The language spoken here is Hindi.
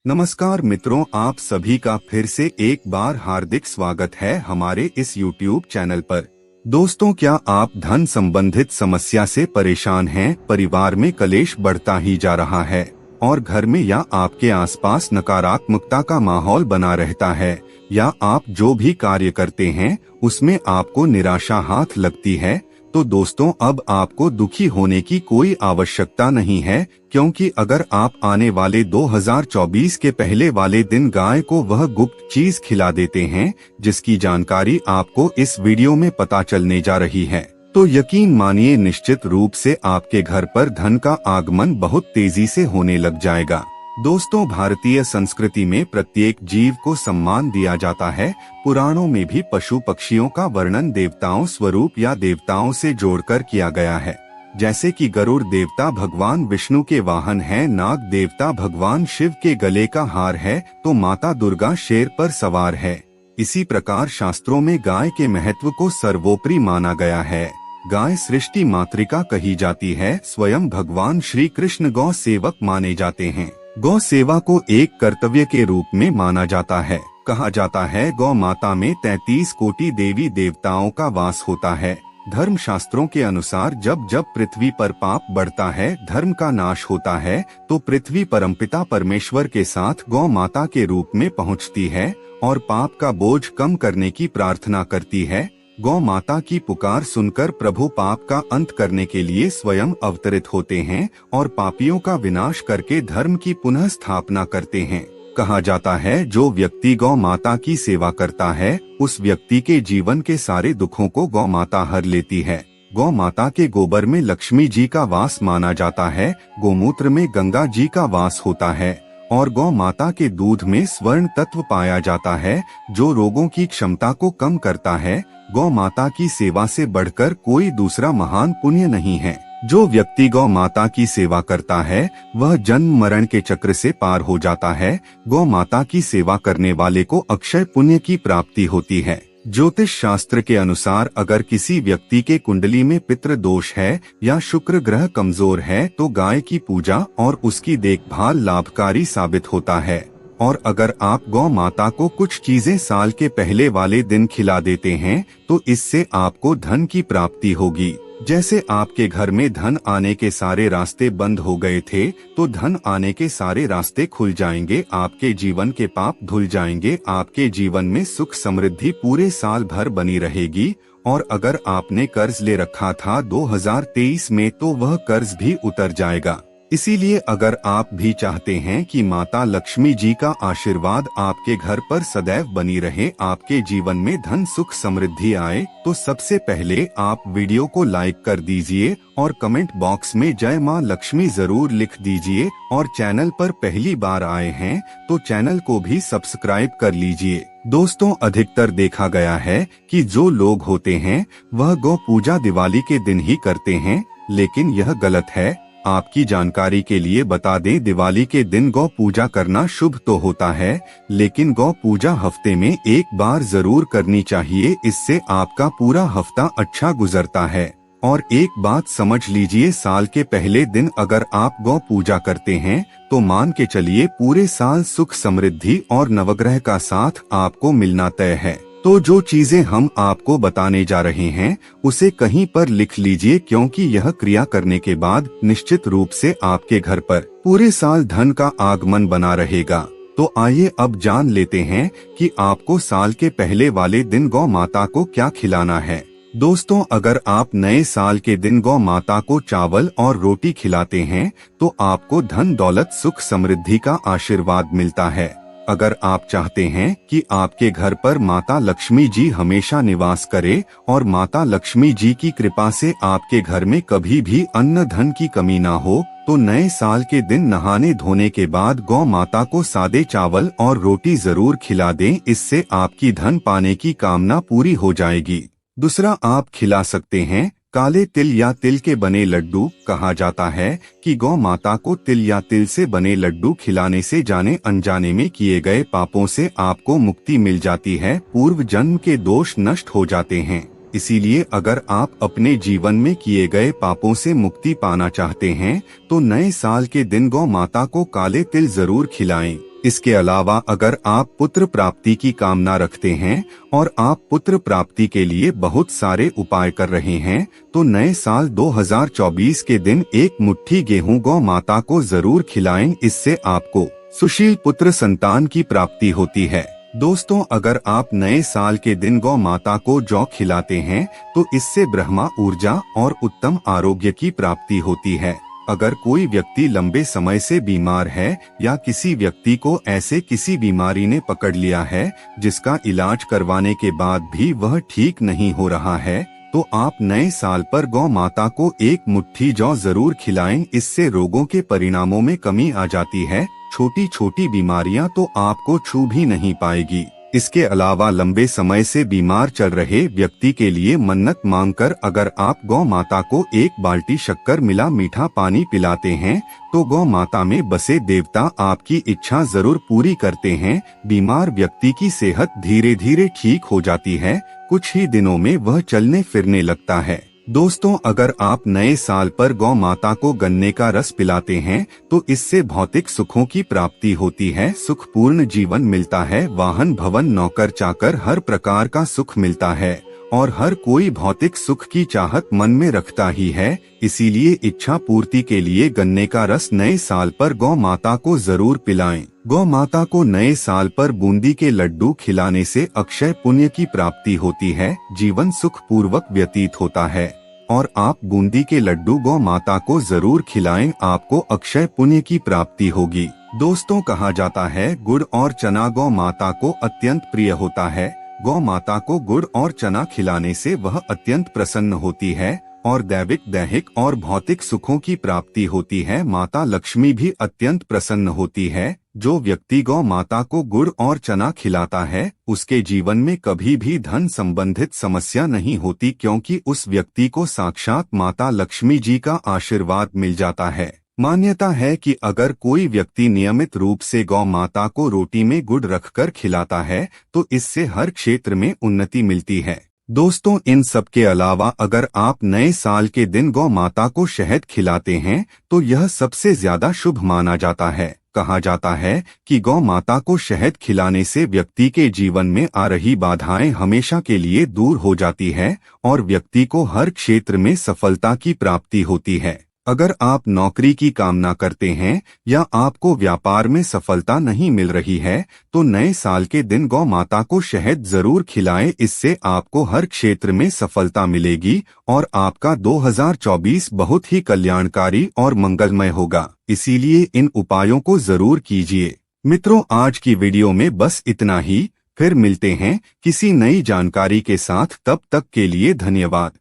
नमस्कार मित्रों, आप सभी का फिर से एक बार हार्दिक स्वागत है हमारे इस YouTube चैनल पर। दोस्तों, क्या आप धन संबंधित समस्या से परेशान हैं? परिवार में कलेश बढ़ता ही जा रहा है और घर में या आपके आसपास नकारात्मकता का माहौल बना रहता है, या आप जो भी कार्य करते हैं उसमें आपको निराशा हाथ लगती है, तो दोस्तों अब आपको दुखी होने की कोई आवश्यकता नहीं है, क्योंकि अगर आप आने वाले 2024 के पहले वाले दिन गाय को वह गुप्त चीज खिला देते हैं जिसकी जानकारी आपको इस वीडियो में पता चलने जा रही है, तो यकीन मानिए निश्चित रूप से आपके घर पर धन का आगमन बहुत तेजी से होने लग जाएगा। दोस्तों, भारतीय संस्कृति में प्रत्येक जीव को सम्मान दिया जाता है। पुराणों में भी पशु पक्षियों का वर्णन देवताओं स्वरूप या देवताओं से जोड़कर किया गया है, जैसे कि गरुड़ देवता भगवान विष्णु के वाहन है, नाग देवता भगवान शिव के गले का हार है, तो माता दुर्गा शेर पर सवार है। इसी प्रकार शास्त्रों में गाय के महत्व को सर्वोपरि माना गया है। गाय सृष्टि मातृका कही जाती है। स्वयं भगवान श्री कृष्ण गौ सेवक माने जाते हैं। गौ सेवा को एक कर्तव्य के रूप में माना जाता है। कहा जाता है गौ माता में 33 कोटि देवी देवताओं का वास होता है। धर्म शास्त्रों के अनुसार जब जब पृथ्वी पर पाप बढ़ता है, धर्म का नाश होता है, तो पृथ्वी परमपिता परमेश्वर के साथ गौ माता के रूप में पहुंचती है और पाप का बोझ कम करने की प्रार्थना करती है। गौ माता की पुकार सुनकर प्रभु पाप का अंत करने के लिए स्वयं अवतरित होते हैं और पापियों का विनाश करके धर्म की पुनः स्थापना करते हैं। कहा जाता है जो व्यक्ति गौ माता की सेवा करता है उस व्यक्ति के जीवन के सारे दुखों को गौ माता हर लेती है। गौ माता के गोबर में लक्ष्मी जी का वास माना जाता है, गोमूत्र में गंगा जी का वास होता है और गौ माता के दूध में स्वर्ण तत्व पाया जाता है जो रोगों की क्षमता को कम करता है। गौ माता की सेवा से बढ़कर कोई दूसरा महान पुण्य नहीं है। जो व्यक्ति गौ माता की सेवा करता है वह जन्म मरण के चक्र से पार हो जाता है। गौ माता की सेवा करने वाले को अक्षय पुण्य की प्राप्ति होती है। ज्योतिष शास्त्र के अनुसार अगर किसी व्यक्ति के कुंडली में पितृ दोष है या शुक्र ग्रह कमजोर है तो गाय की पूजा और उसकी देखभाल लाभकारी साबित होता है। और अगर आप गौ माता को कुछ चीजें साल के पहले वाले दिन खिला देते हैं तो इससे आपको धन की प्राप्ति होगी। जैसे आपके घर में धन आने के सारे रास्ते बंद हो गए थे तो धन आने के सारे रास्ते खुल जाएंगे, आपके जीवन के पाप धुल जाएंगे, आपके जीवन में सुख समृद्धि पूरे साल भर बनी रहेगी। और अगर आपने कर्ज ले रखा था 2023 में तो वह कर्ज भी उतर जाएगा। इसीलिए अगर आप भी चाहते हैं कि माता लक्ष्मी जी का आशीर्वाद आपके घर पर सदैव बनी रहे, आपके जीवन में धन सुख समृद्धि आए, तो सबसे पहले आप वीडियो को लाइक कर दीजिए और कमेंट बॉक्स में जय मां लक्ष्मी जरूर लिख दीजिए। और चैनल पर पहली बार आए हैं तो चैनल को भी सब्सक्राइब कर लीजिए। दोस्तों, अधिकतर देखा गया है कि जो लोग होते हैं वह गौ पूजा दिवाली के दिन ही करते हैं, लेकिन यह गलत है। आपकी जानकारी के लिए बता दें, दिवाली के दिन गौ पूजा करना शुभ तो होता है, लेकिन गौ पूजा हफ्ते में एक बार जरूर करनी चाहिए। इससे आपका पूरा हफ्ता अच्छा गुजरता है। और एक बात समझ लीजिए, साल के पहले दिन अगर आप गौ पूजा करते हैं तो मान के चलिए पूरे साल सुख समृद्धि और नवग्रह का साथ आपको मिलना तय है। तो जो चीजें हम आपको बताने जा रहे हैं उसे कहीं पर लिख लीजिए, क्योंकि यह क्रिया करने के बाद निश्चित रूप से आपके घर पर पूरे साल धन का आगमन बना रहेगा। तो आइए अब जान लेते हैं कि आपको साल के पहले वाले दिन गौ माता को क्या खिलाना है। दोस्तों, अगर आप नए साल के दिन गौ माता को चावल और रोटी खिलाते हैं तो आपको धन दौलत सुख समृद्धि का आशीर्वाद मिलता है। अगर आप चाहते हैं कि आपके घर पर माता लक्ष्मी जी हमेशा निवास करे और माता लक्ष्मी जी की कृपा से आपके घर में कभी भी अन्न धन की कमी ना हो, तो नए साल के दिन नहाने धोने के बाद गौ माता को सादे चावल और रोटी जरूर खिला दें। इससे आपकी धन पाने की कामना पूरी हो जाएगी। दूसरा, आप खिला सकते हैं काले तिल या तिल के बने लड्डू। कहा जाता है कि गौ माता को तिल या तिल से बने लड्डू खिलाने से जाने अनजाने में किए गए पापों से आपको मुक्ति मिल जाती है, पूर्व जन्म के दोष नष्ट हो जाते हैं। इसीलिए अगर आप अपने जीवन में किए गए पापों से मुक्ति पाना चाहते हैं तो नए साल के दिन गौ माता को काले तिल जरूर खिलाएं। इसके अलावा अगर आप पुत्र प्राप्ति की कामना रखते हैं और आप पुत्र प्राप्ति के लिए बहुत सारे उपाय कर रहे हैं तो नए साल 2024 के दिन एक मुट्ठी गेहूं गौ माता को जरूर खिलाएं। इससे आपको सुशील पुत्र संतान की प्राप्ति होती है। दोस्तों, अगर आप नए साल के दिन गौ माता को जौ खिलाते हैं तो इससे ब्रह्मा ऊर्जा और उत्तम आरोग्य की प्राप्ति होती है। अगर कोई व्यक्ति लंबे समय से बीमार है या किसी व्यक्ति को ऐसे किसी बीमारी ने पकड़ लिया है जिसका इलाज करवाने के बाद भी वह ठीक नहीं हो रहा है, तो आप नए साल पर गौ माता को एक मुट्ठी जौ जरूर खिलाएं। इससे रोगों के परिणामों में कमी आ जाती है। छोटी छोटी बीमारियां तो आपको छू भी नहीं पाएगी। इसके अलावा लंबे समय से बीमार चल रहे व्यक्ति के लिए मन्नत मांगकर अगर आप गौ माता को एक बाल्टी शक्कर मिला मीठा पानी पिलाते हैं तो गौ माता में बसे देवता आपकी इच्छा जरूर पूरी करते हैं। बीमार व्यक्ति की सेहत धीरे धीरे ठीक हो जाती है। कुछ ही दिनों में वह चलने फिरने लगता है। दोस्तों, अगर आप नए साल पर गौ माता को गन्ने का रस पिलाते हैं तो इससे भौतिक सुखों की प्राप्ति होती है। सुखपूर्ण जीवन मिलता है। वाहन भवन नौकर चाकर हर प्रकार का सुख मिलता है और हर कोई भौतिक सुख की चाहत मन में रखता ही है। इसीलिए इच्छा पूर्ति के लिए गन्ने का रस नए साल पर गौ माता को जरूर पिलाएं। गौ माता को नए साल पर बूंदी के लड्डू खिलाने से अक्षय पुण्य की प्राप्ति होती है। जीवन सुख पूर्वक व्यतीत होता है और आप बूंदी के लड्डू गौ माता को जरूर खिलाएं। आपको अक्षय पुण्य की प्राप्ति होगी। दोस्तों, कहा जाता है गुड़ और चना गौ माता को अत्यंत प्रिय होता है। गौ माता को गुड़ और चना खिलाने से वह अत्यंत प्रसन्न होती है और दैविक दैहिक और भौतिक सुखों की प्राप्ति होती है। माता लक्ष्मी भी अत्यंत प्रसन्न होती है। जो व्यक्ति गौ माता को गुड़ और चना खिलाता है उसके जीवन में कभी भी धन संबंधित समस्या नहीं होती, क्योंकि उस व्यक्ति को साक्षात माता लक्ष्मी जी का आशीर्वाद मिल जाता है। मान्यता है कि अगर कोई व्यक्ति नियमित रूप से गौ माता को रोटी में गुड़ रखकर खिलाता है तो इससे हर क्षेत्र में उन्नति मिलती है। दोस्तों, इन सब के अलावा अगर आप नए साल के दिन गौ माता को शहद खिलाते हैं तो यह सबसे ज्यादा शुभ माना जाता है। कहा जाता है कि गौ माता को शहद खिलाने से व्यक्ति के जीवन में आ रही बाधाएं हमेशा के लिए दूर हो जाती है और व्यक्ति को हर क्षेत्र में सफलता की प्राप्ति होती है। अगर आप नौकरी की कामना करते हैं या आपको व्यापार में सफलता नहीं मिल रही है तो नए साल के दिन गौ माता को शहद जरूर खिलाएं। इससे आपको हर क्षेत्र में सफलता मिलेगी और आपका 2024 बहुत ही कल्याणकारी और मंगलमय होगा। इसीलिए इन उपायों को जरूर कीजिए। मित्रों, आज की वीडियो में बस इतना ही। फिर मिलते हैं किसी नई जानकारी के साथ। तब तक के लिए धन्यवाद।